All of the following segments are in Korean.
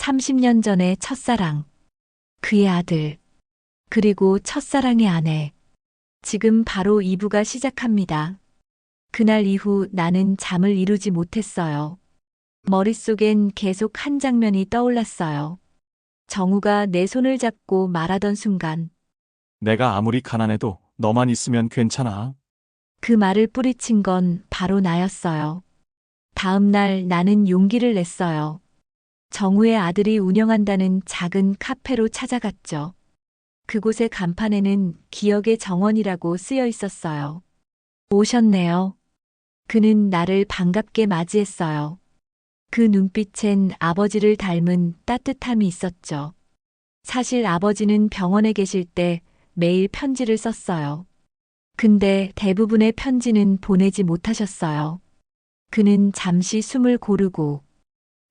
30년 전의 첫사랑, 그의 아들, 그리고 첫사랑의 아내. 지금 바로 2부가 시작합니다. 그날 이후 나는 잠을 이루지 못했어요. 머릿속엔 계속 한 장면이 떠올랐어요. 정우가 내 손을 잡고 말하던 순간, 내가 아무리 가난해도 너만 있으면 괜찮아. 그 말을 뿌리친 건 바로 나였어요. 다음 날 나는 용기를 냈어요. 정우의 아들이 운영한다는 작은 카페로 찾아갔죠. 그곳의 간판에는 기억의 정원이라고 쓰여 있었어요. 오셨네요. 그는 나를 반갑게 맞이했어요. 그 눈빛엔 아버지를 닮은 따뜻함이 있었죠. 사실 아버지는 병원에 계실 때 매일 편지를 썼어요. 근데 대부분의 편지는 보내지 못하셨어요. 그는 잠시 숨을 고르고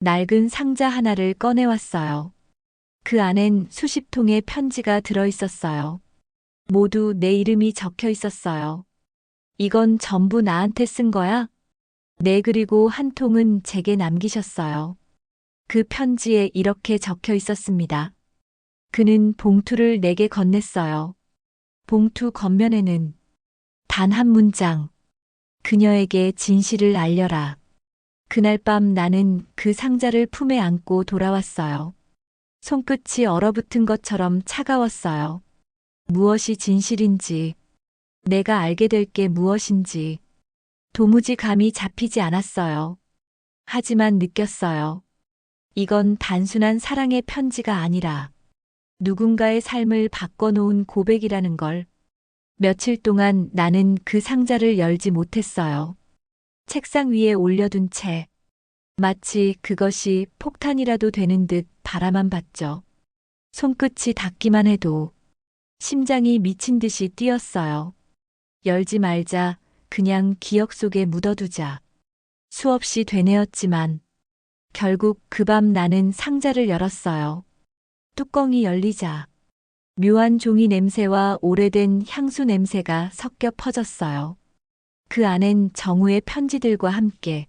낡은 상자 하나를 꺼내왔어요. 그 안엔 수십 통의 편지가 들어 있었어요. 모두 내 이름이 적혀 있었어요. 이건 전부 나한테 쓴 거야? 네, 그리고 한 통은 제게 남기셨어요. 그 편지에 이렇게 적혀 있었습니다. 그는 봉투를 내게 건넸어요. 봉투 겉면에는 단 한 문장. 그녀에게 진실을 알려라. 그날 밤 나는 그 상자를 품에 안고 돌아왔어요. 손끝이 얼어붙은 것처럼 차가웠어요. 무엇이 진실인지, 내가 알게 될 게 무엇인지, 도무지 감이 잡히지 않았어요. 하지만 느꼈어요. 이건 단순한 사랑의 편지가 아니라 누군가의 삶을 바꿔놓은 고백이라는 걸. 며칠 동안 나는 그 상자를 열지 못했어요. 책상 위에 올려둔 채 마치 그것이 폭탄이라도 되는 듯 바라만 봤죠. 손끝이 닿기만 해도 심장이 미친 듯이 뛰었어요. 열지 말자, 그냥 기억 속에 묻어두자. 수없이 되뇌었지만 결국 그 밤 나는 상자를 열었어요. 뚜껑이 열리자 묘한 종이 냄새와 오래된 향수 냄새가 섞여 퍼졌어요. 그 안엔 정우의 편지들과 함께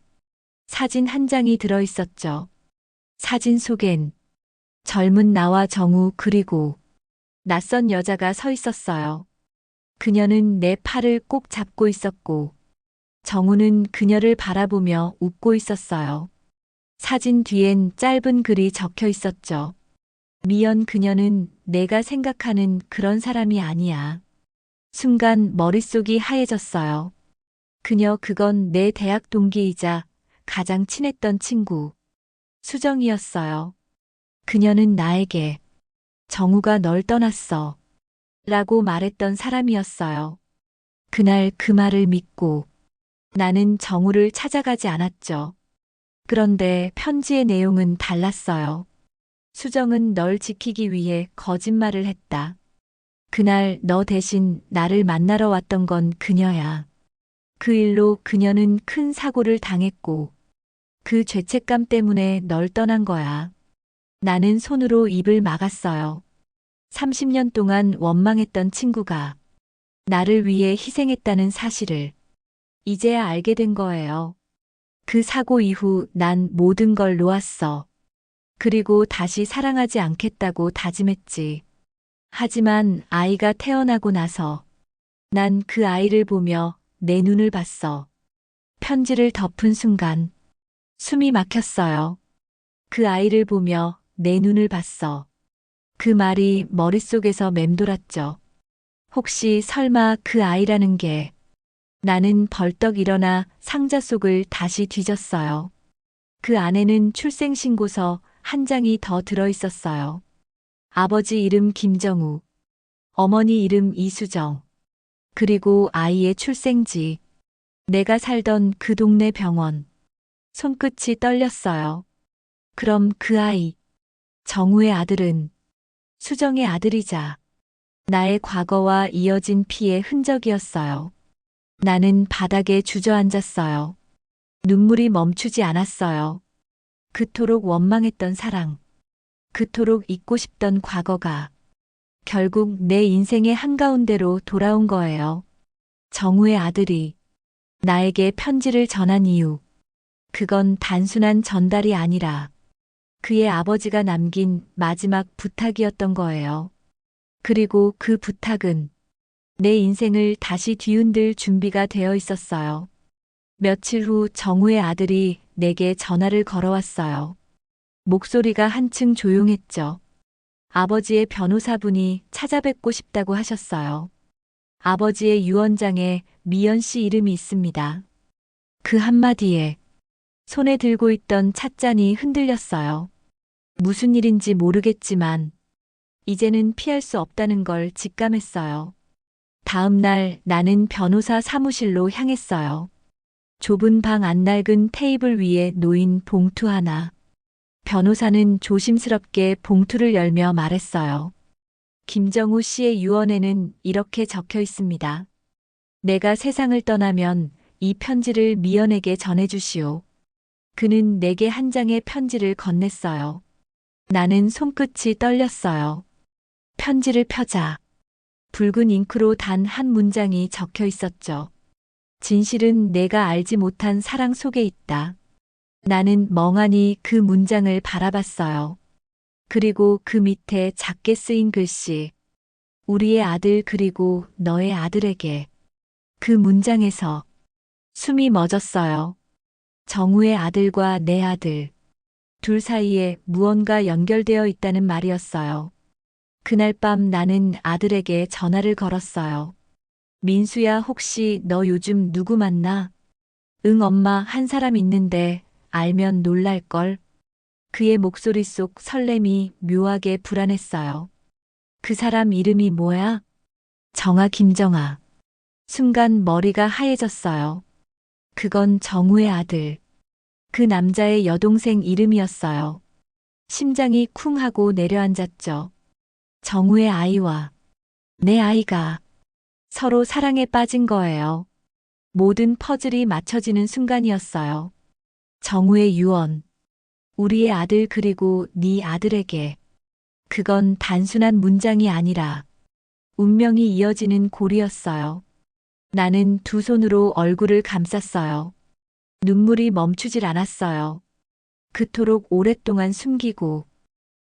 사진 한 장이 들어 있었죠. 사진 속엔 젊은 나와 정우 그리고 낯선 여자가 서 있었어요. 그녀는 내 팔을 꼭 잡고 있었고 정우는 그녀를 바라보며 웃고 있었어요. 사진 뒤엔 짧은 글이 적혀 있었죠. 미연, 그녀는 내가 생각하는 그런 사람이 아니야. 순간 머릿속이 하얘졌어요. 그건 내 대학 동기이자 가장 친했던 친구, 수정이었어요. 그녀는 나에게 정우가 널 떠났어 라고 말했던 사람이었어요. 그날 그 말을 믿고 나는 정우를 찾아가지 않았죠. 그런데 편지의 내용은 달랐어요. 수정은 널 지키기 위해 거짓말을 했다. 그날 너 대신 나를 만나러 왔던 건 그녀야. 그 일로 그녀는 큰 사고를 당했고 그 죄책감 때문에 널 떠난 거야. 나는 손으로 입을 막았어요. 30년 동안 원망했던 친구가 나를 위해 희생했다는 사실을 이제야 알게 된 거예요. 그 사고 이후 난 모든 걸 놓았어. 그리고 다시 사랑하지 않겠다고 다짐했지. 하지만 아이가 태어나고 나서 난 그 아이를 보며 내 눈을 봤어. 편지를 덮은 순간 숨이 막혔어요. 그 아이를 보며 내 눈을 봤어. 그 말이 머릿속에서 맴돌았죠. 혹시 설마 그 아이라는 게. 나는 벌떡 일어나 상자 속을 다시 뒤졌어요. 그 안에는 출생신고서 한 장이 더 들어 있었어요. 아버지 이름 김정우, 어머니 이름 이수정, 그리고 아이의 출생지, 내가 살던 그 동네 병원. 손끝이 떨렸어요. 그럼 그 아이, 정우의 아들은 수정의 아들이자 나의 과거와 이어진 피의 흔적이었어요. 나는 바닥에 주저앉았어요. 눈물이 멈추지 않았어요. 그토록 원망했던 사랑, 그토록 잊고 싶던 과거가 결국 내 인생의 한가운데로 돌아온 거예요. 정우의 아들이 나에게 편지를 전한 이유, 그건 단순한 전달이 아니라 그의 아버지가 남긴 마지막 부탁이었던 거예요. 그리고 그 부탁은 내 인생을 다시 뒤흔들 준비가 되어 있었어요. 며칠 후 정우의 아들이 내게 전화를 걸어왔어요. 목소리가 한층 조용했죠. 아버지의 변호사분이 찾아뵙고 싶다고 하셨어요. 아버지의 유언장에 미연 씨 이름이 있습니다. 그 한마디에 손에 들고 있던 찻잔이 흔들렸어요. 무슨 일인지 모르겠지만 이제는 피할 수 없다는 걸 직감했어요. 다음 날 나는 변호사 사무실로 향했어요. 좁은 방 안낡은 테이블 위에 놓인 봉투 하나. 변호사는 조심스럽게 봉투를 열며 말했어요. 김정우 씨의 유언에는 이렇게 적혀 있습니다. 내가 세상을 떠나면 이 편지를 미연에게 전해주시오. 그는 내게 한 장의 편지를 건넸어요. 나는 손끝이 떨렸어요. 편지를 펴자. 붉은 잉크로 단 한 문장이 적혀 있었죠. 진실은 내가 알지 못한 사랑 속에 있다. 나는 멍하니 그 문장을 바라봤어요. 그리고 그 밑에 작게 쓰인 글씨. 우리의 아들 그리고 너의 아들에게. 그 문장에서 숨이 멎었어요. 정우의 아들과 내 아들. 둘 사이에 무언가 연결되어 있다는 말이었어요. 그날 밤 나는 아들에게 전화를 걸었어요. 민수야, 혹시 너 요즘 누구 만나? 응, 엄마, 한 사람 있는데 알면 놀랄걸. 그의 목소리 속 설렘이 묘하게 불안했어요. 그 사람 이름이 뭐야? 정아, 김정아. 순간 머리가 하얘졌어요. 그건 정우의 아들. 그 남자의 여동생 이름이었어요. 심장이 쿵 하고 내려앉았죠. 정우의 아이와 내 아이가 서로 사랑에 빠진 거예요. 모든 퍼즐이 맞춰지는 순간이었어요. 정우의 유언. 우리의 아들 그리고 네 아들에게. 그건 단순한 문장이 아니라 운명이 이어지는 고리였어요. 나는 두 손으로 얼굴을 감쌌어요. 눈물이 멈추질 않았어요. 그토록 오랫동안 숨기고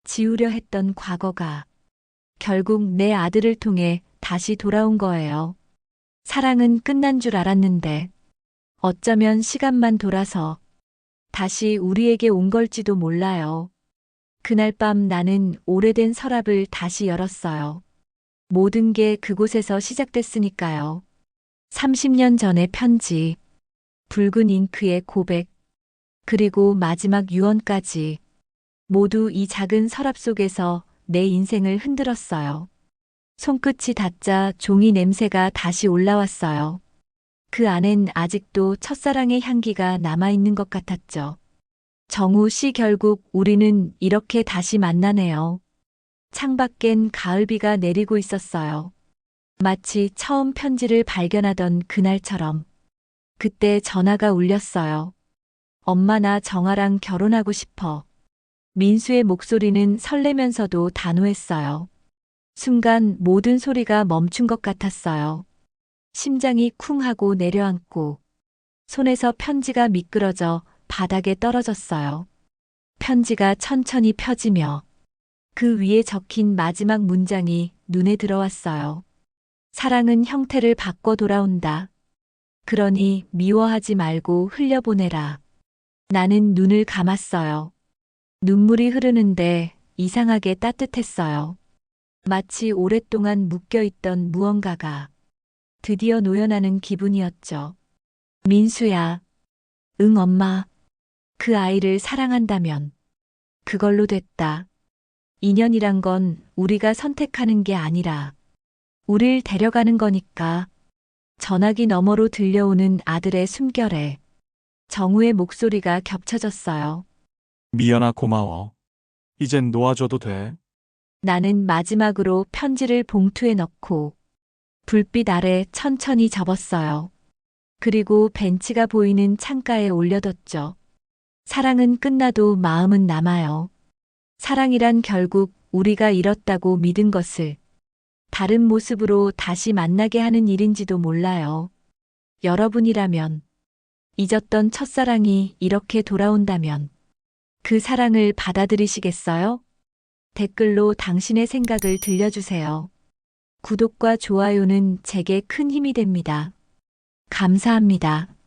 지우려 했던 과거가 결국 내 아들을 통해 다시 돌아온 거예요. 사랑은 끝난 줄 알았는데 어쩌면 시간만 돌아서 다시 우리에게 온 걸지도 몰라요. 그날 밤 나는 오래된 서랍을 다시 열었어요. 모든 게 그곳에서 시작됐으니까요. 30년 전의 편지, 붉은 잉크의 고백, 그리고 마지막 유언까지 모두 이 작은 서랍 속에서 내 인생을 흔들었어요. 손끝이 닿자 종이 냄새가 다시 올라왔어요. 그 안엔 아직도 첫사랑의 향기가 남아있는 것 같았죠. 정우 씨, 결국 우리는 이렇게 다시 만나네요. 창밖엔 가을비가 내리고 있었어요. 마치 처음 편지를 발견하던 그날처럼. 그때 전화가 울렸어요. 엄마, 나 정아랑 결혼하고 싶어. 민수의 목소리는 설레면서도 단호했어요. 순간 모든 소리가 멈춘 것 같았어요. 심장이 쿵 하고 내려앉고 손에서 편지가 미끄러져 바닥에 떨어졌어요. 편지가 천천히 펴지며 그 위에 적힌 마지막 문장이 눈에 들어왔어요. 사랑은 형태를 바꿔 돌아온다. 그러니 미워하지 말고 흘려보내라. 나는 눈을 감았어요. 눈물이 흐르는데 이상하게 따뜻했어요. 마치 오랫동안 묶여있던 무언가가 드디어 놓여나는 기분이었죠. 민수야. 응, 엄마. 그 아이를 사랑한다면 그걸로 됐다. 인연이란 건 우리가 선택하는 게 아니라 우릴 데려가는 거니까. 전화기 너머로 들려오는 아들의 숨결에 정우의 목소리가 겹쳐졌어요. 미연아, 고마워. 이젠 놓아줘도 돼. 나는 마지막으로 편지를 봉투에 넣고 불빛 아래 천천히 접었어요. 그리고 벤치가 보이는 창가에 올려뒀죠. 사랑은 끝나도 마음은 남아요. 사랑이란 결국 우리가 잃었다고 믿은 것을 다른 모습으로 다시 만나게 하는 일인지도 몰라요. 여러분이라면 잊었던 첫사랑이 이렇게 돌아온다면 그 사랑을 받아들이시겠어요? 댓글로 당신의 생각을 들려주세요. 구독과 좋아요는 제게 큰 힘이 됩니다. 감사합니다.